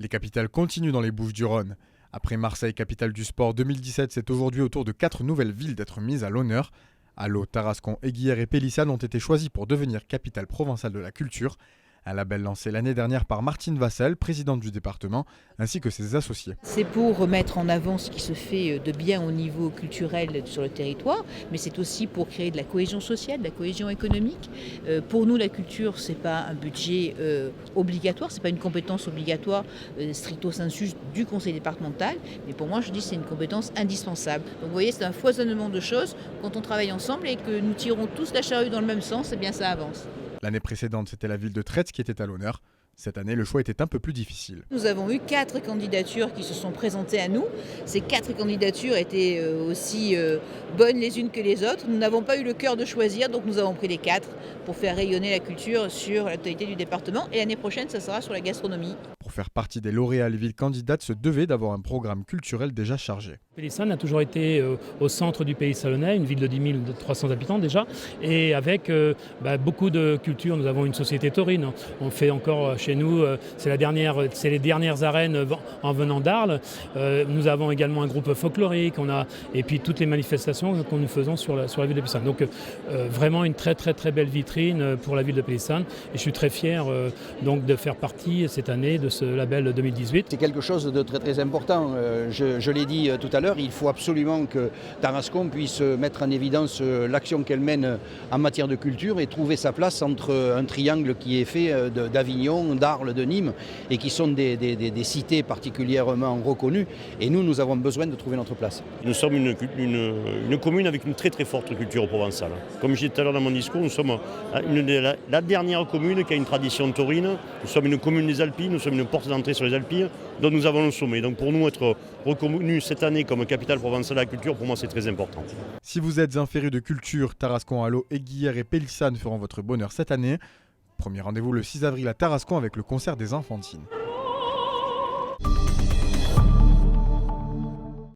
Les capitales continuent dans les Bouches-du-Rhône. Après Marseille, capitale du sport 2017, c'est aujourd'hui au tour de 4 nouvelles villes d'être mises à l'honneur. Allo, Tarascon, Aiguillère et Pélissane ont été choisis pour devenir capitale provençale de la culture. Un label lancé l'année dernière par Martine Vassel, présidente du département, ainsi que ses associés. C'est pour mettre en avant ce qui se fait de bien au niveau culturel sur le territoire, mais c'est aussi pour créer de la cohésion sociale, de la cohésion économique. Pour nous, la culture, ce n'est pas un budget obligatoire, ce n'est pas une compétence obligatoire stricto sensu du conseil départemental, mais pour moi, je dis que c'est une compétence indispensable. Donc vous voyez, c'est un foisonnement de choses. Quand on travaille ensemble et que nous tirons tous la charrue dans le même sens, eh bien ça avance. L'année précédente, c'était la ville de Tretz qui était à l'honneur. Cette année, le choix était un peu plus difficile. Nous avons eu 4 candidatures qui se sont présentées à nous. Ces 4 candidatures étaient aussi bonnes les unes que les autres. Nous n'avons pas eu le cœur de choisir, donc nous avons pris les 4 pour faire rayonner la culture sur la totalité du département. Et l'année prochaine, ça sera sur la gastronomie. Pour faire partie des lauréats, les villes candidates se devaient d'avoir un programme culturel déjà chargé. Pélissane a toujours été au centre du pays salonnais, une ville de 10 300 habitants déjà, et avec beaucoup de culture. Nous avons une société taurine. On fait encore chez nous, c'est les dernières arènes en venant d'Arles. Nous avons également un groupe folklorique, et puis toutes les manifestations que nous faisons sur la ville de Pélissane. Donc vraiment une très très très belle vitrine pour la ville de Pélissane. Et je suis très fier donc de faire partie cette année de ce label 2018. C'est quelque chose de très très important. Je l'ai dit tout à l'heure. Il faut absolument que Tarascon puisse mettre en évidence l'action qu'elle mène en matière de culture et trouver sa place entre un triangle qui est fait d'Avignon, d'Arles, de Nîmes et qui sont des cités particulièrement reconnues. Et nous avons besoin de trouver notre place. Nous sommes une commune avec une très très forte culture provençale. Comme je disais tout à l'heure dans mon discours, nous sommes la dernière commune qui a une tradition taurine. Nous sommes une commune des Alpilles, nous sommes une porte d'entrée sur les Alpilles, dont nous avons le sommet. Donc pour nous, être reconnus cette année comme capitale provençale de la culture, pour moi c'est très important. Si vous êtes un féru de culture, Tarascon, Allo, Aiguillère et Pélissane feront votre bonheur cette année. Premier rendez-vous le 6 avril à Tarascon avec le concert des Enfantines.